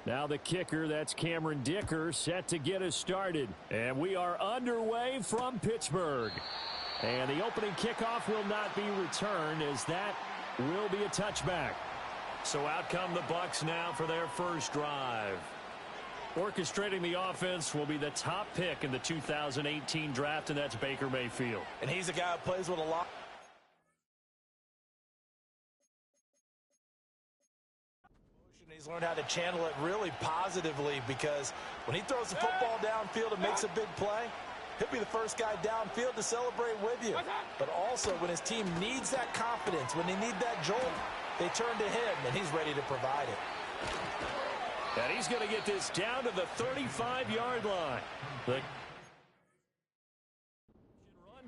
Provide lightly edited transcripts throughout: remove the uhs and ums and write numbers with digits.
Now the kicker, that's Cameron Dicker, set to get us started. And we are underway from Pittsburgh. And the opening kickoff will not be returned, as that will be a touchback. So out come the Bucs now for their first drive. Orchestrating the offense will be the top pick in the 2018 draft, and that's Baker Mayfield. And he's a guy who plays with a lot. He's learned how to channel it really positively, because when he throws the football downfield and makes a big play, he'll be the first guy downfield to celebrate with you. But also when his team needs that confidence, when they need that jolt, they turn to him, and he's ready to provide it. And he's going to get this down to the 35-yard line. The run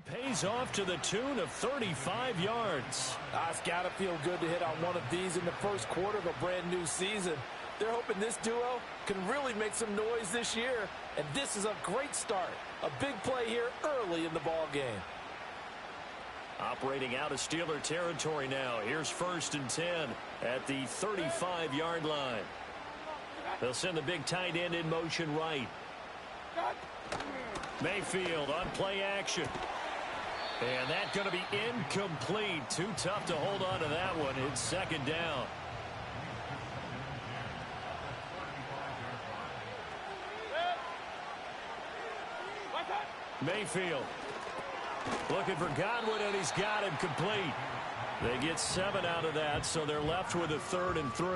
pays off to the tune of 35 yards. It's got to feel good to hit on one of these in the first quarter of a brand-new season. They're hoping this duo can really make some noise this year, and this is a great start. A big play here early in the ball game. Operating out of Steeler territory now. Here's 1st and 10 at the 35-yard line. They'll send the big tight end in motion right. Mayfield on play action. And that's going to be incomplete. Too tough to hold on to that one. It's 2nd down. Mayfield looking for Godwin, and he's got him complete. They get 7 out of that, so they're left with a 3rd and 3.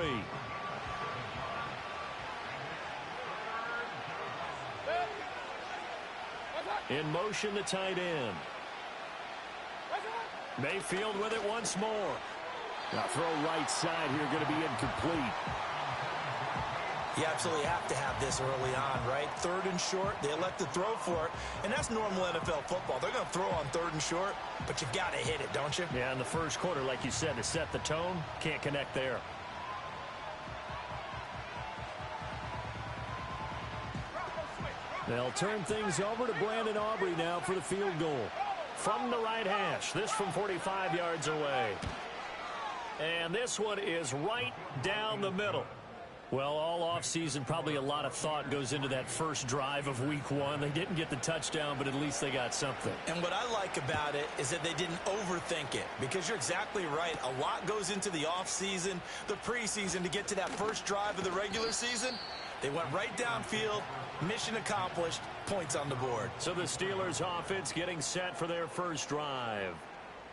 In motion, the tight end. Mayfield with it once more. Now throw right side here, going to be incomplete. You absolutely have to have this early on, right? 3rd and short, they elect to throw for it, and that's normal NFL football. They're going to throw on 3rd and short, but you've got to hit it, don't you? Yeah, in the first quarter, like you said, to set the tone, can't connect there. They'll turn things over to Brandon Aubrey now for the field goal. From the right hash, this from 45 yards away. And this one is right down the middle. Well, all offseason, probably a lot of thought goes into that first drive of week 1. They didn't get the touchdown, but at least they got something. And what I like about it is that they didn't overthink it, because you're exactly right. A lot goes into the offseason, the preseason, to get to that first drive of the regular season. They went right downfield, mission accomplished, points on the board. So the Steelers offense getting set for their first drive.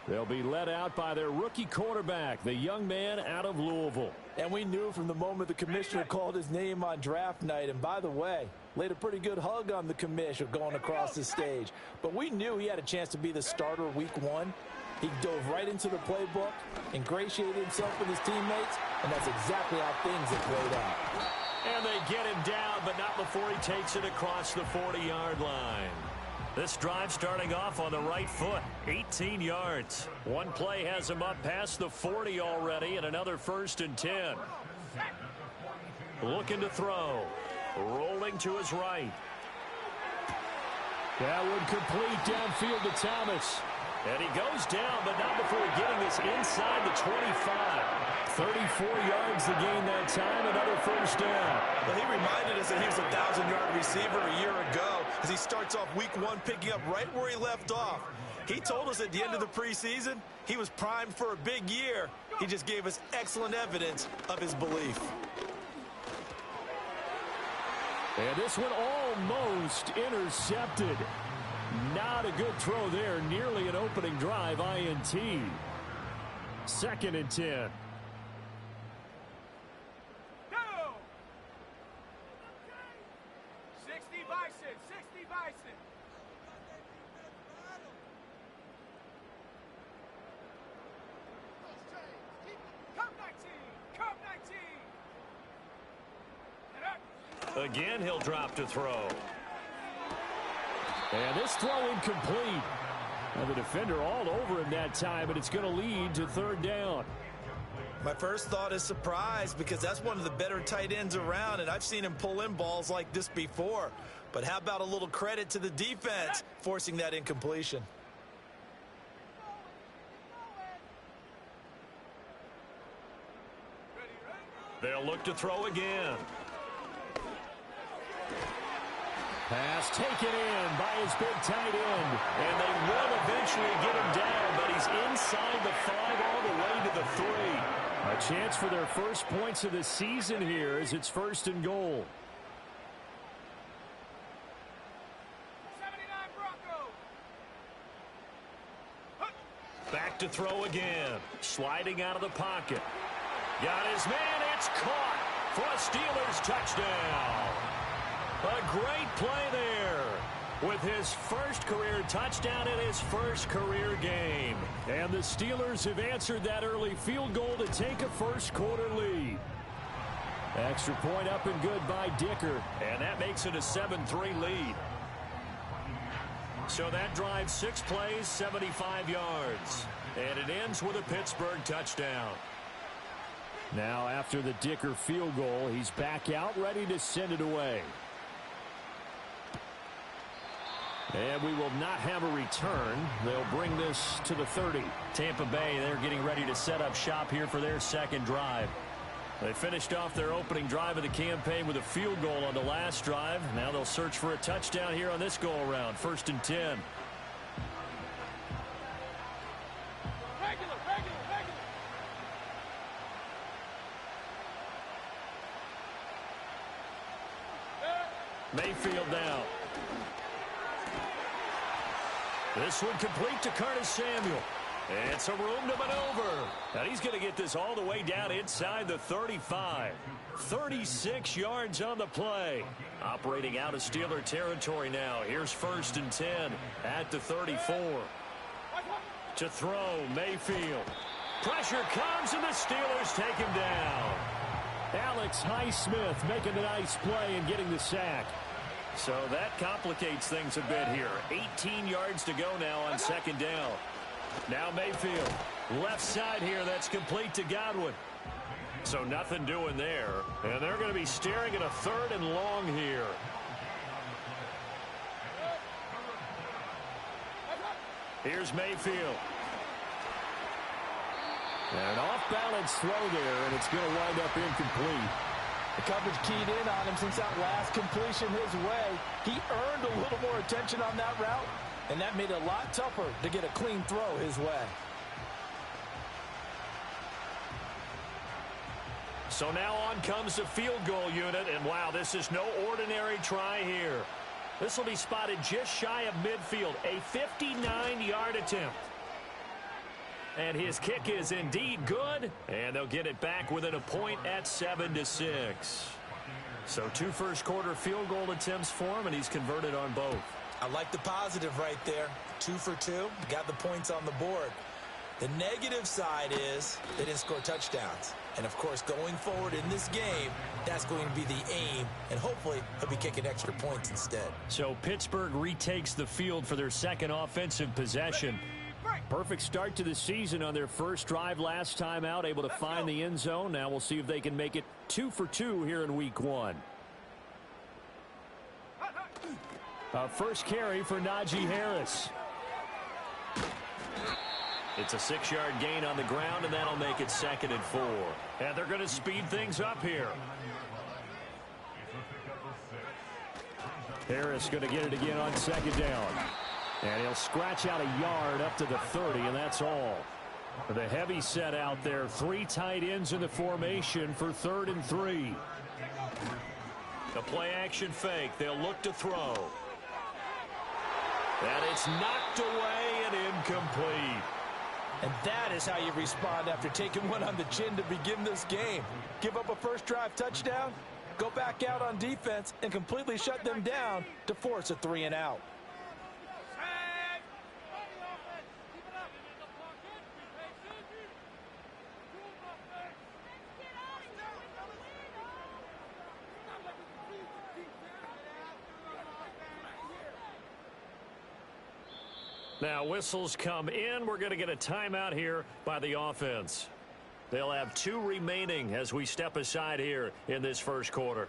They'll be led out by their rookie quarterback, the young man out of Louisville. And we knew from the moment the commissioner called his name on draft night, and by the way, laid a pretty good hug on the commissioner going across the stage. But we knew he had a chance to be the starter week 1. He dove right into the playbook, ingratiated himself with his teammates, and that's exactly how things have played out. And they get him down, but not before he takes it across the 40-yard line. This drive starting off on the right foot, 18 yards. One play has him up past the 40 already, and another 1st and 10. Looking to throw. Rolling to his right. That one complete downfield to Thomas. And he goes down, but not before getting this inside the 25. 34 yards to gain that time, another 1st down. Well, he reminded us that he was a 1,000-yard receiver a year ago, as he starts off week 1 picking up right where he left off. He told us at the end of the preseason he was primed for a big year. He just gave us excellent evidence of his belief. And this one almost intercepted. Not a good throw there. Nearly an opening drive INT. 2nd and 10. Again, he'll drop to throw. And this throw incomplete. And the defender all over him that time, but it's going to lead to 3rd down. My first thought is surprise, because that's one of the better tight ends around, and I've seen him pull in balls like this before. But how about a little credit to the defense forcing that incompletion? They'll look to throw again. Pass taken in by his big tight end. And they will eventually get him down, but he's inside the 5 all the way to the 3. A chance for their first points of the season here as it's 1st and goal. Back to throw again. Sliding out of the pocket. Got his man. It's caught for a Steelers touchdown. A great play there with his first career touchdown in his first career game. And the Steelers have answered that early field goal to take a first quarter lead. Extra point up and good by Dicker. And that makes it a 7-3 lead. So that drives 6 plays, 75 yards. And it ends with a Pittsburgh touchdown. Now after the Dicker field goal, he's back out ready to send it away. And we will not have a return. They'll bring this to the 30. Tampa Bay, they're getting ready to set up shop here for their second drive. They finished off their opening drive of the campaign with a field goal on the last drive. Now they'll search for a touchdown here on this go-around. 1st and 10. Mayfield now. This one complete to Curtis Samuel. It's a room to maneuver. And he's going to get this all the way down inside the 35. 36 yards on the play. Operating out of Steeler territory now. Here's 1st and 10 at the 34. To throw, Mayfield. Pressure comes, and the Steelers take him down. Alex Highsmith making a nice play and getting the sack. So that complicates things a bit here. 18 yards to go now on 2nd down. Now Mayfield, left side here, that's complete to Godwin. So nothing doing there. And they're going to be staring at a 3rd and long here. Here's Mayfield. And an off-balance throw there, and it's going to wind up incomplete. The coverage keyed in on him since that last completion his way. He earned a little more attention on that route, and that made it a lot tougher to get a clean throw his way. So now on comes the field goal unit, and wow, this is no ordinary try here. This will be spotted just shy of midfield, a 59-yard attempt. And his kick is indeed good, and they'll get it back within a point at 7-6. So 2 first-quarter field goal attempts for him, and he's converted on both. I like the positive right there. 2 for 2, got the points on the board. The negative side is they didn't score touchdowns. And, of course, going forward in this game, that's going to be the aim, and hopefully he'll be kicking extra points instead. So Pittsburgh retakes the field for their second offensive possession. Perfect start to the season on their first drive last time out, able to find the end zone. Now we'll see if they can make it 2 for 2 here in week 1. First carry for Najee Harris. It's a 6-yard gain on the ground, and that'll make it 2nd and 4. And they're going to speed things up here. Harris going to get it again on 2nd down. And he'll scratch out a yard up to the 30, and that's all. The heavy set out there. 3 tight ends in the formation for 3rd and 3. The play-action fake. They'll look to throw. And it's knocked away and incomplete. And that is how you respond after taking one on the chin to begin this game. Give up a first drive touchdown, go back out on defense, and completely shut them down to force a 3 and out. Now whistles come in. We're going to get a timeout here by the offense. They'll have 2 remaining as we step aside here in this first quarter.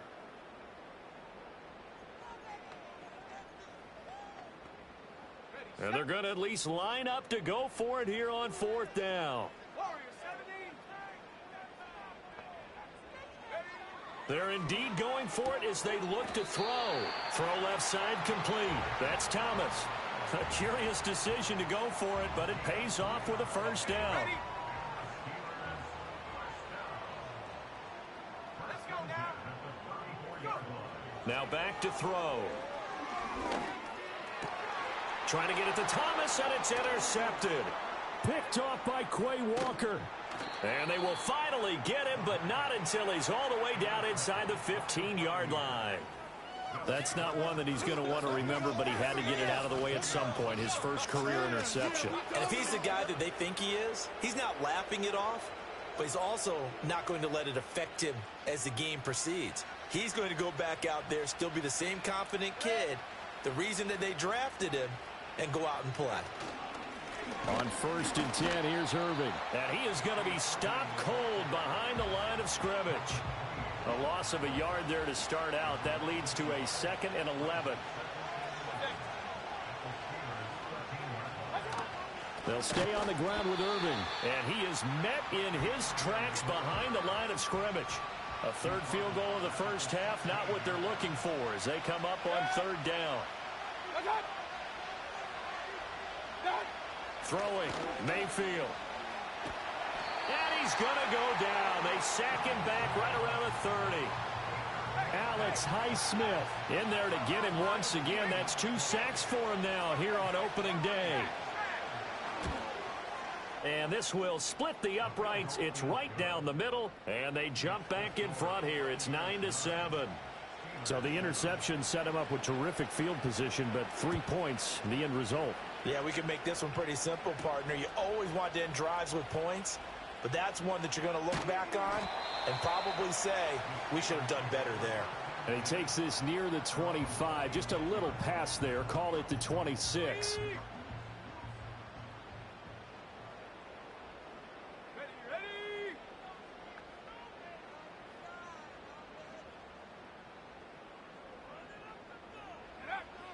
And they're going to at least line up to go for it here on 4th down. They're indeed going for it as they look to throw. Throw left side complete. That's Thomas. A curious decision to go for it, but it pays off with a first down. Now back to throw. Trying to get it to Thomas, and it's intercepted. Picked off by Quay Walker. And they will finally get him, but not until he's all the way down inside the 15-yard line. That's not one that he's going to want to remember, but he had to get it out of the way at some point, his first career interception. And if he's the guy that they think he is, he's not laughing it off, but he's also not going to let it affect him as the game proceeds. He's going to go back out there, still be the same confident kid, the reason that they drafted him, and go out and play. On 1st and 10, here's Irving. And he is going to be stopped cold behind the line of scrimmage. A loss of a yard there to start out. That leads to a 2nd and 11. They'll stay on the ground with Irving. And he is met in his tracks behind the line of scrimmage. A 3rd field goal in the first half, not what they're looking for as they come up on 3rd down. Throwing, Mayfield. And he's going to go down. They sack him back right around the 30. Alex Highsmith in there to get him once again. That's 2 sacks for him now here on opening day. And this will split the uprights. It's right down the middle, and they jump back in front here. It's 9-7. So the interception set him up with terrific field position, but 3 points, the end result. Yeah, we can make this one pretty simple, partner. You always want to end drives with points, but that's one that you're going to look back on and probably say, we should have done better there. And he takes this near the 25, just a little past there. Call it the 26.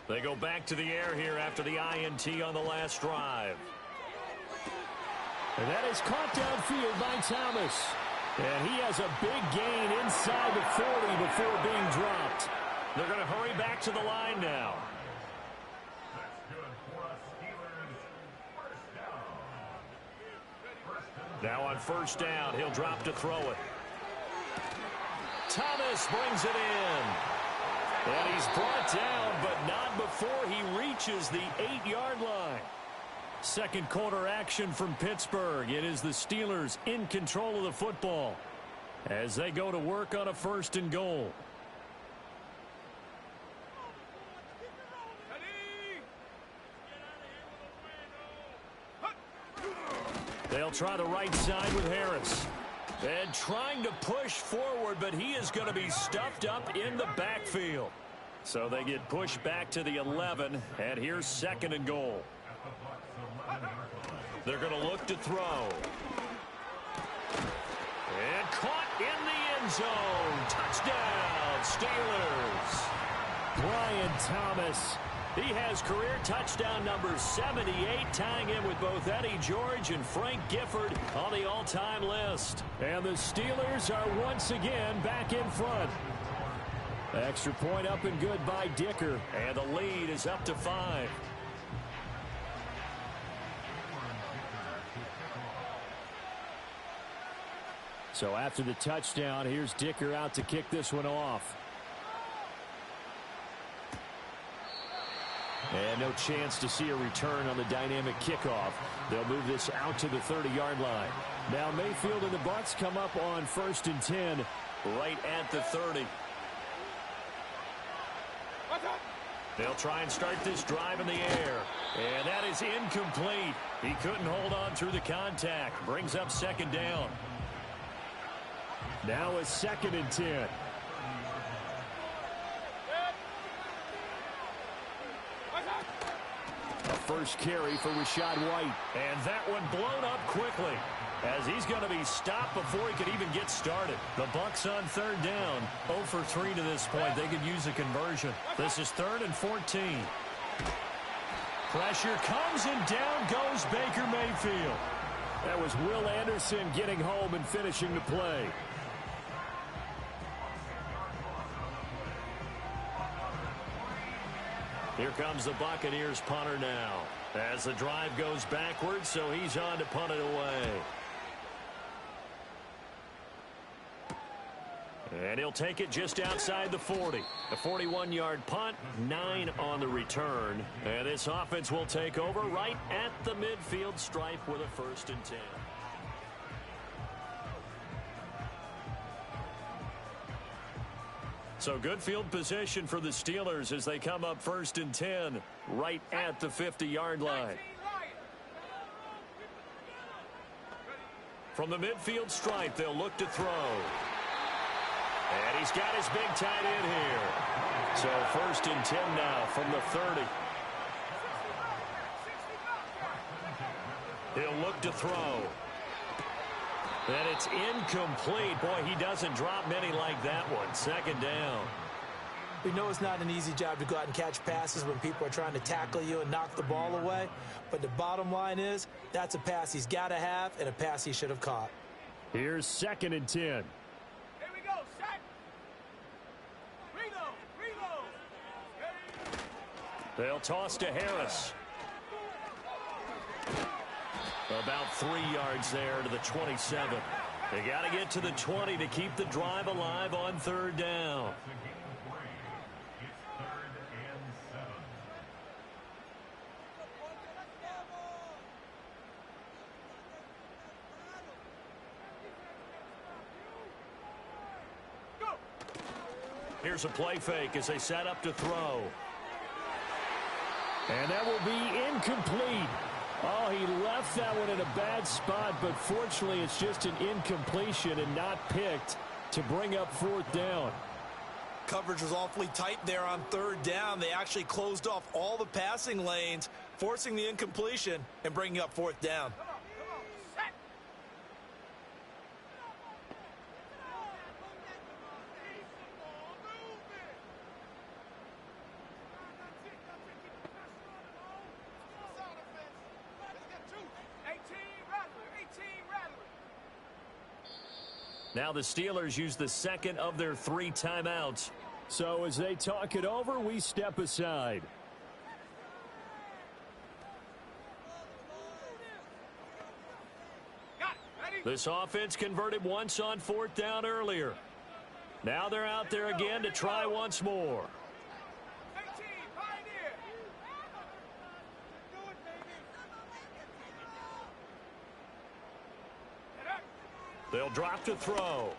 They go back to the air here after the INT on the last drive. And that is caught downfield by Thomas. And he has a big gain inside the 40 before being dropped. They're going to hurry back to the line now. Now on 1st down, he'll drop to throw it. Thomas brings it in. And he's brought down, but not before he reaches the 8-yard line. 2nd quarter action from Pittsburgh. It is the Steelers in control of the football as they go to work on a 1st and goal. They'll try the right side with Harris. And trying to push forward, but he is going to be stuffed up in the backfield. So they get pushed back to the 11, and here's 2nd and goal. They're going to look to throw. And caught in the end zone. Touchdown, Steelers. Brian Thomas. He has career touchdown number 78, tying him with both Eddie George and Frank Gifford on the all-time list. And the Steelers are once again back in front. Extra point up and good by Dicker. And the lead is up to 5. So after the touchdown, here's Dicker out to kick this one off. And no chance to see a return on the dynamic kickoff. They'll move this out to the 30-yard line. Now Mayfield and the Bucs come up on 1st and 10 right at the 30. They'll try and start this drive in the air. And that is incomplete. He couldn't hold on through the contact. Brings up 2nd down. Now a 2nd and 10. A first carry for Rachaad White. And that one blown up quickly as he's going to be stopped before he could even get started. The Bucs on 3rd down. 0 for 3 to this point. They could use a conversion. This is 3rd and 14. Pressure comes and down goes Baker Mayfield. That was Will Anderson getting home and finishing the play. Here comes the Buccaneers punter now. As the drive goes backwards, so he's on to punt it away. And he'll take it just outside the 40. A 41-yard punt, 9 on the return. And this offense will take over right at the midfield stripe with a 1st and 10. So good field position for the Steelers as they come up 1st and 10 right at the 50-yard line. From the midfield stripe, they'll look to throw. And he's got his big tight end here. So 1st and 10 now from the 30. He'll look to throw. And it's incomplete. Boy, he doesn't drop many like that one. 2nd down. We know it's not an easy job to go out and catch passes when people are trying to tackle you and knock the ball away. But the bottom line is, that's a pass he's got to have and a pass he should have caught. Here's 2nd and 10. They'll toss to Harris. About 3 yards there to the 27. They got to get to the 20 to keep the drive alive on 3rd down. Here's a play fake as they set up to throw. And that will be incomplete. Oh, he left that one in a bad spot, but fortunately it's just an incompletion and not picked to bring up 4th down. Coverage was awfully tight there on 3rd down. They actually closed off all the passing lanes, forcing the incompletion and bringing up 4th down. Now the Steelers use the 2nd of their 3 timeouts. So as they talk it over, we step aside. This offense converted once on 4th down earlier. Now they're out there again to try once more. They'll drop to throw.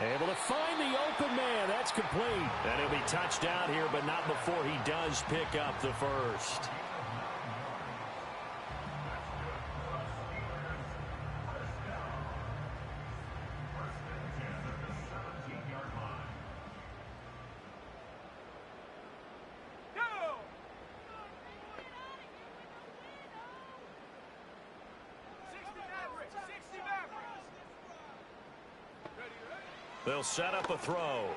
Able to find the open man. That's complete. And he'll be touched out here, but not before he does pick up the 1st. They'll set up a throw.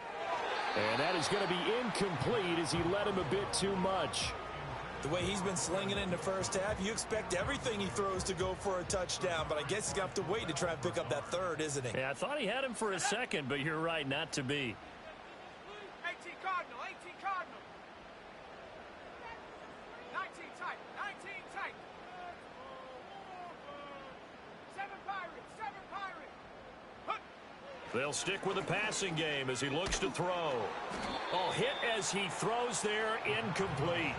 And that is going to be incomplete as he led him a bit too much. The way he's been slinging in the first half, you expect everything he throws to go for a touchdown, but I guess he's going to have to wait to try and pick up that 3rd, isn't he? Yeah, I thought he had him for a second, but you're right, not to be. 18 Cardinal, 18 Cardinal. 19 tight, 19 tight. 7 Pirates, 7 Pirates. They'll stick with the passing game as he looks to throw. Oh, hit as he throws there, incomplete.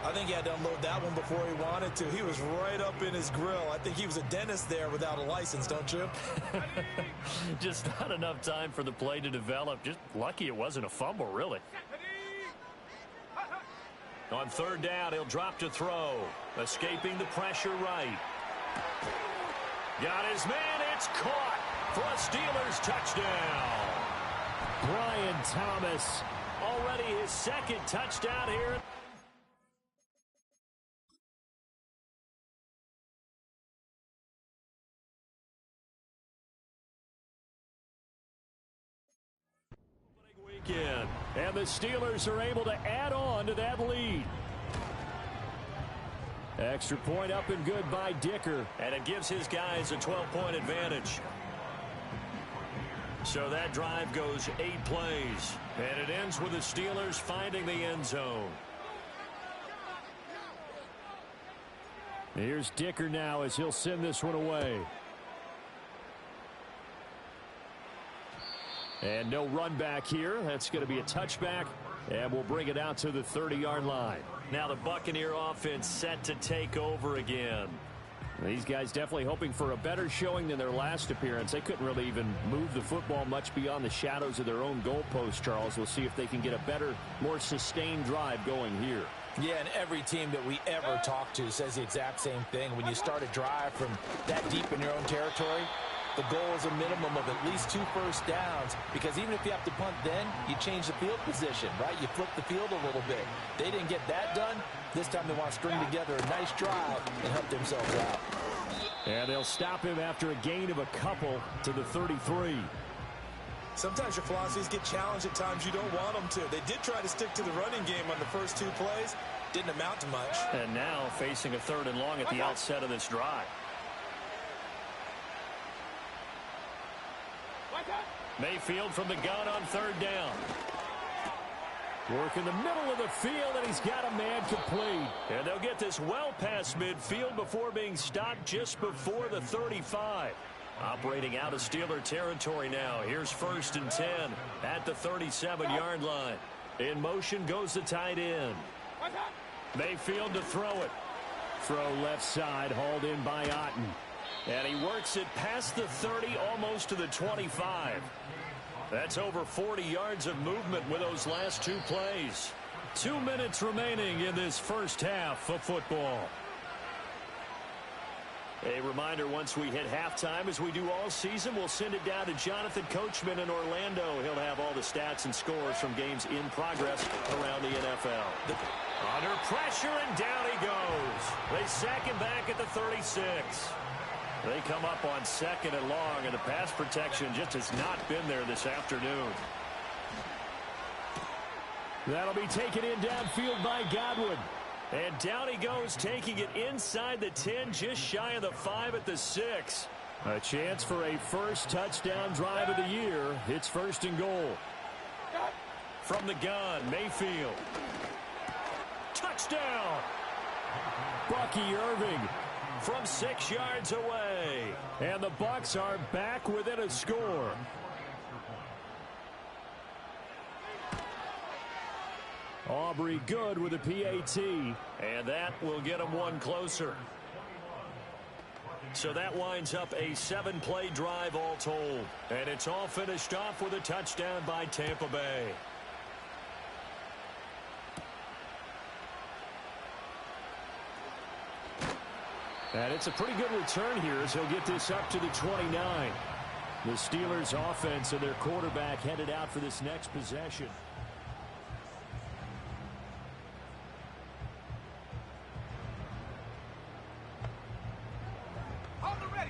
I think he had to unload that one before he wanted to. He was right up in his grill. I think he was a dentist there without a license, don't you? Just not enough time for the play to develop. Just lucky it wasn't a fumble, really. On 3rd down, he'll drop to throw. Escaping the pressure right. Got his man. It's caught for a Steelers touchdown. Brian Thomas, already his 2nd touchdown here. Weekend, and the Steelers are able to add on to that lead. Extra point up and good by Dicker, and it gives his guys a 12-point advantage. So that drive goes 8 plays, and it ends with the Steelers finding the end zone. Here's Dicker now as he'll send this one away. And no run back here. That's going to be a touchback, and we'll bring it out to the 30-yard line. Now the Buccaneer offense set to take over again. These guys definitely hoping for a better showing than their last appearance. They couldn't really even move the football much beyond the shadows of their own goalpost, Charles. We'll see if they can get a better, more sustained drive going here. Yeah, and every team that we ever talk to says the exact same thing. When you start a drive from that deep in your own territory, the goal is a minimum of at least 2 first downs, because even if you have to punt then, you change the field position, right? You flip the field a little bit. They didn't get that done. This time they want to string together a nice drive and help themselves out. And they'll stop him after a gain of a couple to the 33. Sometimes your philosophies get challenged at times you don't want them to. They did try to stick to the running game on the first 2 plays. Didn't amount to much. And now facing a 3rd and long at the outset of this drive. Mayfield from the gun on 3rd down. Work in the middle of the field, and he's got a man complete. And they'll get this well past midfield before being stopped just before the 35. Operating out of Steeler territory now. Here's 1st and 10 at the 37-yard line. In motion goes the tight end. Mayfield to throw it. Throw left side, hauled in by Otten. And he works it past the 30, almost to the 25. That's over 40 yards of movement with those last 2 plays. 2 minutes remaining in this first half of football. A reminder, once we hit halftime, as we do all season, we'll send it down to Jonathan Coachman in Orlando. He'll have all the stats and scores from games in progress around the NFL. Under pressure, and down he goes. They sack him back at the 36. They come up on 2nd and long, and the pass protection just has not been there this afternoon. That'll be taken in downfield by Godwin. And down he goes, taking it inside the 10, just shy of the 5 at the 6. A chance for a first touchdown drive of the year. It's 1st and goal. From the gun, Mayfield. Touchdown! Bucky Irving from 6 yards away. And the Bucs are back within a score. Aubrey good with a PAT. And that will get him one closer. So that winds up a 7-play drive all told. And it's all finished off with a touchdown by Tampa Bay. And it's a pretty good return here as he'll get this up to the 29. The Steelers offense and their quarterback headed out for this next possession.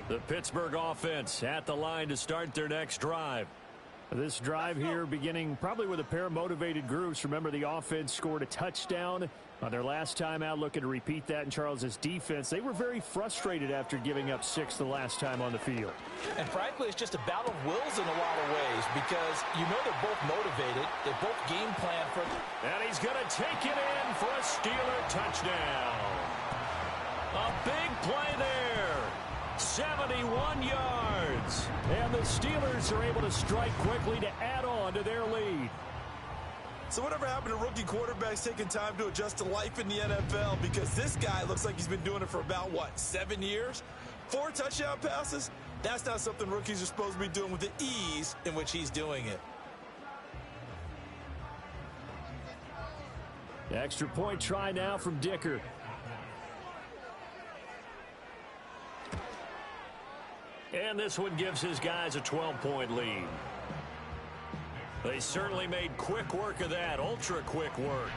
The Pittsburgh offense at the line to start their next drive. This drive here beginning probably with a pair of motivated groups. Remember, the offense scored a touchdown on their last time out, looking to repeat that in Charles's defense. They were very frustrated after giving up 6 the last time on the field. And frankly, it's just a battle of wills in a lot of ways, because you know they're both motivated. They both game plan for. And he's going to take it in for a Steeler touchdown. A big play there. 71 yards. And the Steelers are able to strike quickly to add on to their lead. So whatever happened to rookie quarterbacks taking time to adjust to life in the NFL? Because this guy looks like he's been doing it for about, 7 years? 4 touchdown passes? That's not something rookies are supposed to be doing with the ease in which he's doing it. Extra point try now from Dicker. And this one gives his guys a 12-point lead. They certainly made quick work of that, ultra-quick work.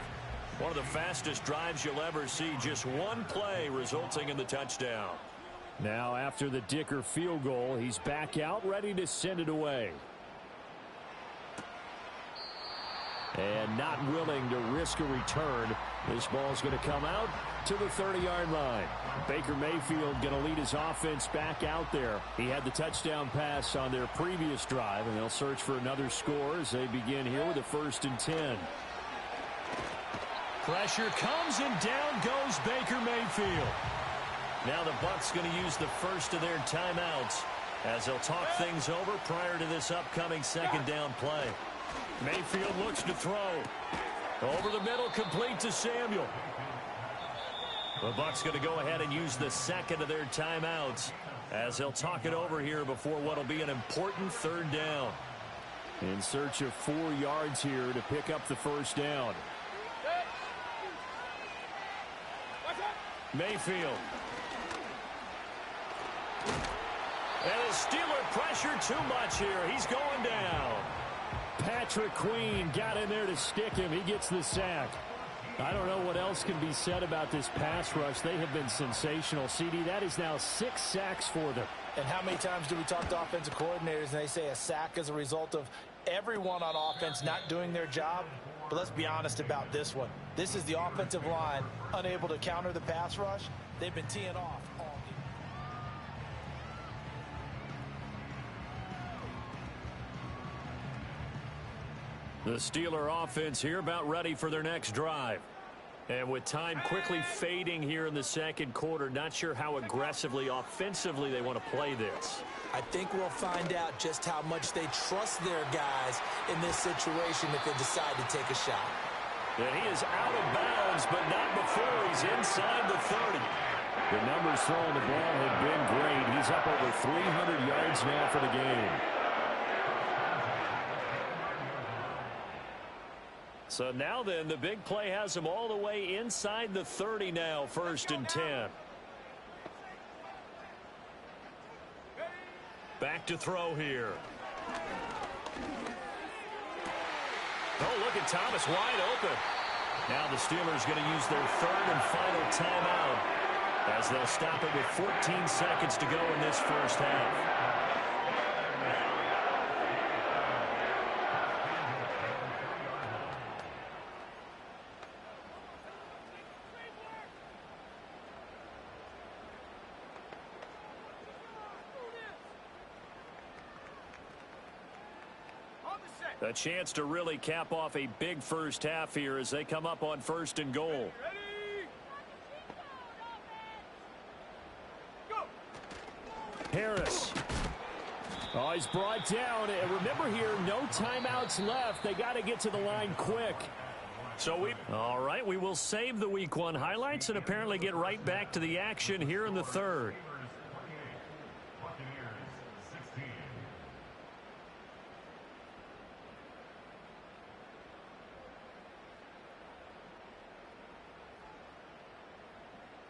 One of the fastest drives you'll ever see, just one play resulting in the touchdown. Now after the Dicker field goal, he's back out, ready to send it away. and not willing to risk a return. This ball's going to come out to the 30-yard line. Baker Mayfield going to lead his offense back out there. He had the touchdown pass on their previous drive, and they'll search for another score as they begin here with a 1st and 10. Pressure comes, and down goes Baker Mayfield. Now the Bucs going to use the first of their timeouts as they'll talk things over prior to this upcoming 2nd down play. Mayfield looks to throw. Over the middle, complete to Samuel. The Bucs going to go ahead and use the 2nd of their timeouts as they'll talk it over here before what will be an important 3rd down. In search of 4 yards here to pick up the 1st down. Mayfield. And the Steeler pressure too much here. He's going down. Patrick Queen got in there to stick him. He gets the sack. I don't know what else can be said about this pass rush. They have been sensational. CD, that is now 6 sacks for them. And how many times do we talk to offensive coordinators and they say a sack is a result of everyone on offense not doing their job? But let's be honest about this one. This is the offensive line unable to counter the pass rush. They've been teeing off all game. The Steeler offense here about ready for their next drive. And with time quickly fading here in the 2nd quarter, not sure how aggressively, offensively they want to play this. I think we'll find out just how much they trust their guys in this situation if they decide to take a shot. And he is out of bounds, but not before he's inside the 30. The numbers throwing the ball have been great. He's up over 300 yards now for the game. So now then, the big play has him all the way inside the 30 now, 1st and 10. Back to throw here. Oh, look at Thomas wide open. Now the Steelers going to use their 3rd and final timeout as they'll stop it with 14 seconds to go in this 1st half. A chance to really cap off a big 1st half here as they come up on 1st and goal. Harris. Oh, he's brought down. And remember here, no timeouts left. They got to get to the line quick. All right, we will save the Week 1 highlights and apparently get right back to the action here in the 3rd.